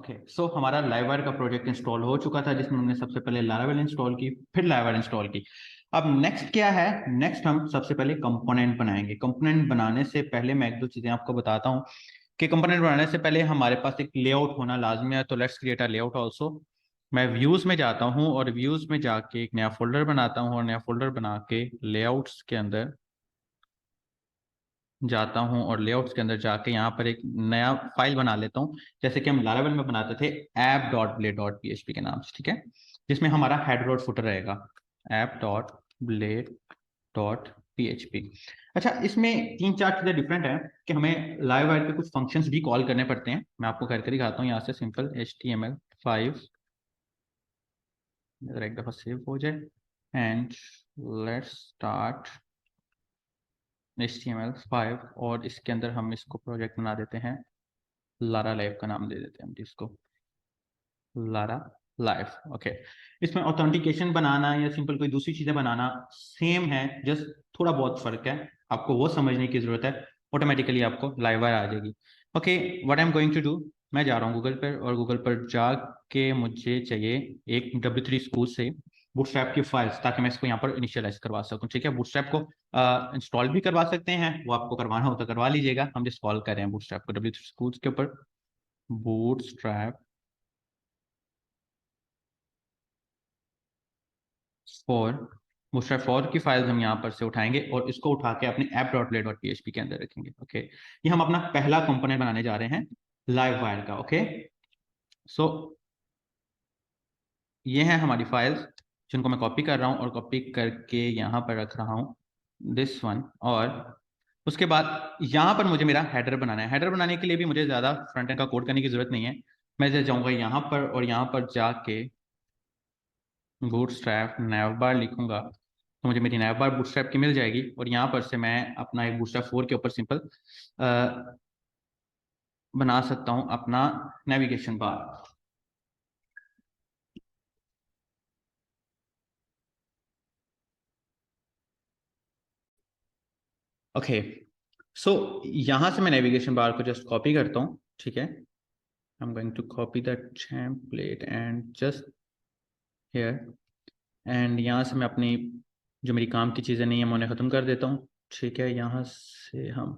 Okay so हमारा Livewire का project install हो चुका था, जिसमें हमने सबसे पहले लारावेल इंस्टॉल की, फिर लाइववायर इंस्टॉल की। अब नेक्स्ट क्या है? नेक्स्ट हम सबसे पहले कंपोनेंट बनाएंगे। कंपोनेंट बनाने से पहले मैं एक दो चीजें आपको बताता हूँ कि कंपोनेंट बनाने से पहले हमारे पास एक लेआउट होना लाजमी है। तो let's create a layout also. मैं व्यूज में जाता हूँ और व्यूज में जाके एक नया फोल्डर बनाता हूँ और नया फोल्डर बना के लेआउट्स के अंदर जाता हूं और लेआउट्स के अंदर जाके यहाँ पर एक नया फाइल बना लेता हूँ, जैसे कि हम लारावेल में बनाते थे app.blade.php के नाम से, ठीक है, जिसमें हमारा हेडर और फुटर रहेगा app.blade.php। अच्छा, इसमें तीन चार चीजें डिफरेंट है कि हमें लाइव वायर के कुछ फंक्शंस भी कॉल करने पड़ते हैं। मैं आपको करके दिखाता हूँ यहाँ से। सिंपल HTML5 एक दफा सेव हो जाए एंड लेट्स स्टार्ट HTML5 और इसके अंदर हम इसको प्रोजेक्ट बना देते हैं, लारा लाइव का नाम दे देते हैं हम जिसको, लारा लाइव। ओके, इसमें ऑथेंटिकेशन बनाना या सिंपल कोई दूसरी चीजें बनाना सेम है, जस्ट थोड़ा बहुत फर्क है, आपको वो समझने की जरूरत है। ऑटोमेटिकली आपको लाइव वायर आ जाएगी। Okay, what I am going to do, मैं जा रहा हूँ गूगल पर और गूगल पर जाके मुझे चाहिए एक W3 स्कूल से बूटस्ट्रैप की फाइल्स, ताकि मैं इसको यहाँ पर इनिशियलाइज करवा सकूँ। ठीक है, बूटस्ट्रैप को इंस्टॉल भी करवा सकते हैं, वो आपको करवाना हो तो करवा लीजिएगा। हम जिस कॉल कर रहे हैं बूटस्ट्रैप को W3 स्कूल्स के ऊपर, बूटस्ट्रैप फॉर, बूटस्ट्रैप फॉर की फाइल्स हम यहाँ पर से उठाएंगे और इसको उठा के अपने app.blade.php के अंदर रखेंगे। ओके, ये हम अपना पहला कंपोनेंट बनाने जा रहे हैं लाइव वायर का। ओके, सो ये है हमारी फाइल्स जिनको मैं कॉपी कर रहा हूँ और कॉपी करके यहाँ पर रख रहा हूँ, दिस वन। और उसके बाद यहाँ पर मुझे मेरा हेडर बनाना है। हेडर बनाने के लिए भी मुझे ज़्यादा फ्रंट एंड का कोड करने की जरूरत नहीं है। मैं जाऊँगा यहाँ पर और यहाँ पर जाके बूटस्ट्रैप नैवबार लिखूंगा तो मुझे मेरी नैवबार बूटस्ट्रैप की मिल जाएगी। और यहाँ पर से मैं अपना एक बूटस्ट्रैप 4 के ऊपर सिंपल बना सकता हूँ अपना नेविगेशन बार। ओके, सो यहाँ से मैं नेविगेशन बार को जस्ट कॉपी करता हूँ। ठीक है, I am going to copy the template and just here, and यहाँ से मैं अपनी जो मेरी काम की चीज़ें नहीं है मैं उन्हें ख़त्म कर देता हूँ। ठीक है, यहाँ से हम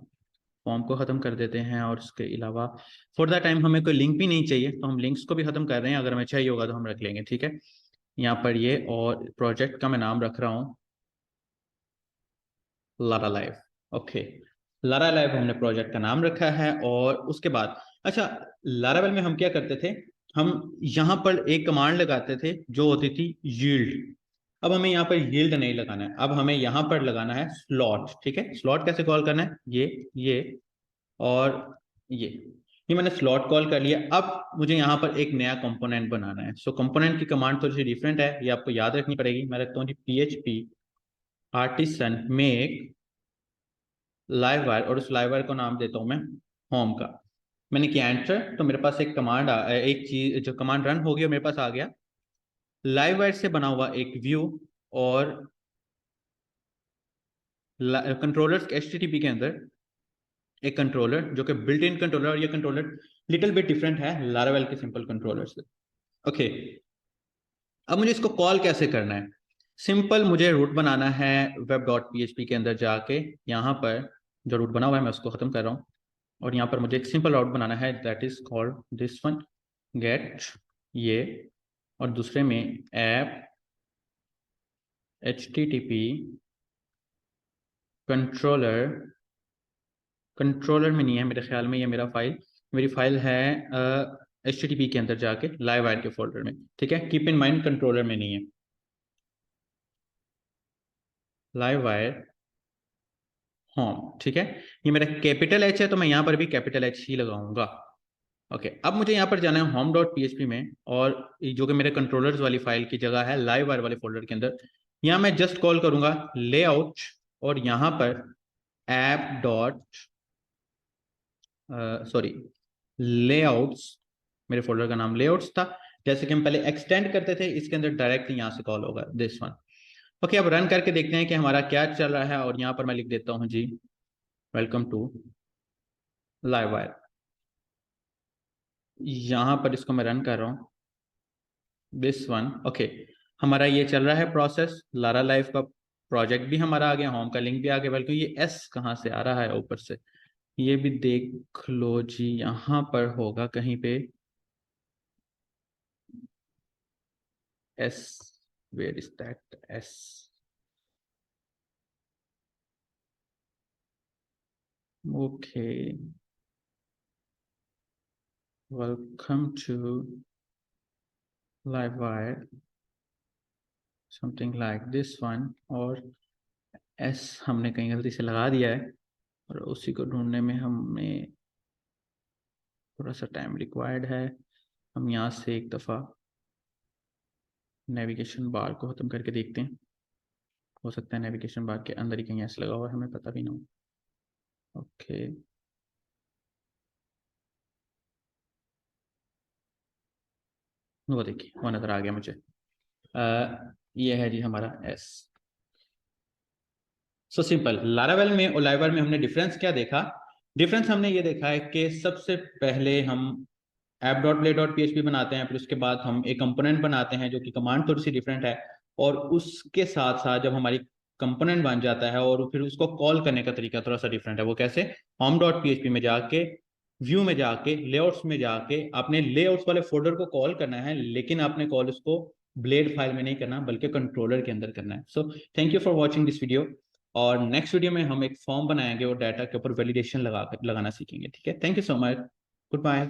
फॉर्म को ख़त्म कर देते हैं और इसके अलावा फॉर द टाइम हमें कोई लिंक भी नहीं चाहिए, तो हम लिंक्स को भी ख़त्म कर रहे हैं। अगर हमें चाहिए होगा तो हम रख लेंगे। ठीक है, यहाँ पर ये, और प्रोजेक्ट का मैं नाम रख रहा हूँ Lara live. Okay, Lara live हमने प्रोजेक्ट का नाम रखा है। और उसके बाद अच्छा, लारावेल में हम क्या करते थे, हम यहाँ पर एक कमांड लगाते थे जो होती थी यील्ड। अब हमें यहाँ पर यील्ड नहीं लगाना है, अब हमें यहाँ पर लगाना है स्लॉट। ठीक है, स्लॉट कैसे कॉल करना है, ये और ये मैंने स्लॉट कॉल कर लिया। अब मुझे यहाँ पर एक नया कंपोनेंट बनाना है। सो कंपोनेंट की कमांड थोड़ी सी डिफरेंट है, ये आपको याद रखनी पड़ेगी। मैं रखता हूँ जी PHP artisan make live wire और उस लाइव वायर को नाम देता हूं मैं होम का। मैंने किया एंटर तो मेरे पास एक कमांड एक चीज जो कमांड रन हो गई और मेरे पास आ गया लाइव वायर से बना हुआ एक व्यू और कंट्रोलर्स HTTP के अंदर एक कंट्रोलर जो कि बिल्ट इन कंट्रोलर, और ये कंट्रोलर लिटिल बिट डिफरेंट है लारावेल के सिंपल कंट्रोलर से। ओके, अब मुझे इसको कॉल कैसे करना है, सिंपल मुझे रूट बनाना है web.php के अंदर जाके। यहाँ पर जो रूट बना हुआ है मैं उसको खत्म कर रहा हूँ और यहाँ पर मुझे एक सिंपल राउट बनाना है, that is called this one, get ये, और दूसरे में ऐप HTTP कंट्रोलर, कंट्रोलर में नहीं है मेरे ख्याल में, ये मेरी फाइल है HTTP के अंदर जाके लाइव वायर के फोल्डर में। ठीक है, कीप इन माइंड कंट्रोलर में नहीं है, लाइव वायर होम। ठीक है, ये मेरा कैपिटल H है तो मैं यहाँ पर भी कैपिटल H ही लगाऊंगा। ओके, अब मुझे यहाँ पर जाना है home.php में, और जो कि मेरे कंट्रोलर्स वाली फाइल की जगह है लाइव वायर वाले फोल्डर के अंदर। यहाँ मैं जस्ट कॉल करूंगा लेआउट और यहाँ पर ऐप डॉट सॉरी लेआउट्स, मेरे फोल्डर का नाम लेआउट्स था। जैसे कि हम पहले एक्सटेंड करते थे, इसके अंदर डायरेक्ट यहाँ से कॉल होगा दिस वन। ओके, अब रन करके देखते हैं कि हमारा क्या चल रहा है। और यहाँ पर मैं लिख देता हूँ जी वेलकम टू लाइव वायर। यहाँ पर इसको मैं रन कर रहा हूँ, दिस वन। ओके, हमारा ये चल रहा है प्रोसेस। लारा लाइव का प्रोजेक्ट भी हमारा आ गया, होम का लिंक भी आ गया, बल्कि ये एस कहाँ से आ रहा है ऊपर से, ये भी देख लो जी। यहाँ पर होगा कहीं पे S, where is that S? Okay, welcome to live wire, something like this one. और एस हमने कहीं गलती से लगा दिया है, और उसी को ढूंढने में हमें थोड़ा सा टाइम रिक्वायर्ड है। हम यहाँ से एक दफ़ा नेविगेशन बार को ख़त्म करके देखते हैं, हो सकता है नेविगेशन बार के अंदर ही कहीं ऐसे लगा हुआ है, हमें पता भी ना हो। ओके, वो देखिए वो नज़र आ गया मुझे। ये है जी हमारा एस। So simple. लारावेल में और लाइवर में हमने डिफरेंस क्या देखा? डिफरेंस हमने ये देखा है कि सबसे पहले हम app dot play dot PHP बनाते हैं, फिर उसके बाद हम एक कंपोनेंट बनाते हैं जो कि कमांड थोड़ी सी डिफरेंट है, और उसके साथ साथ जब हमारी कंपोनेंट बन जाता है और फिर उसको कॉल करने का तरीका थोड़ा सा डिफरेंट है। वो कैसे? होम डॉट पीएचपी में जाके, व्यू में जाके, लेआउट्स में जाके आपने लेआउट्स वाले फोल्डर को कॉल करना है, लेकिन आपने कॉल उसको ब्लेड फाइल में नहीं करना बल्कि कंट्रोलर के अंदर करना है। So thank you for watching this video, और नेक्स्ट वीडियो में हम एक फॉर्म बनाएंगे और डाटा के ऊपर वैलिडेशन लगाना सीखेंगे। ठीक है, thank you so much, good bye.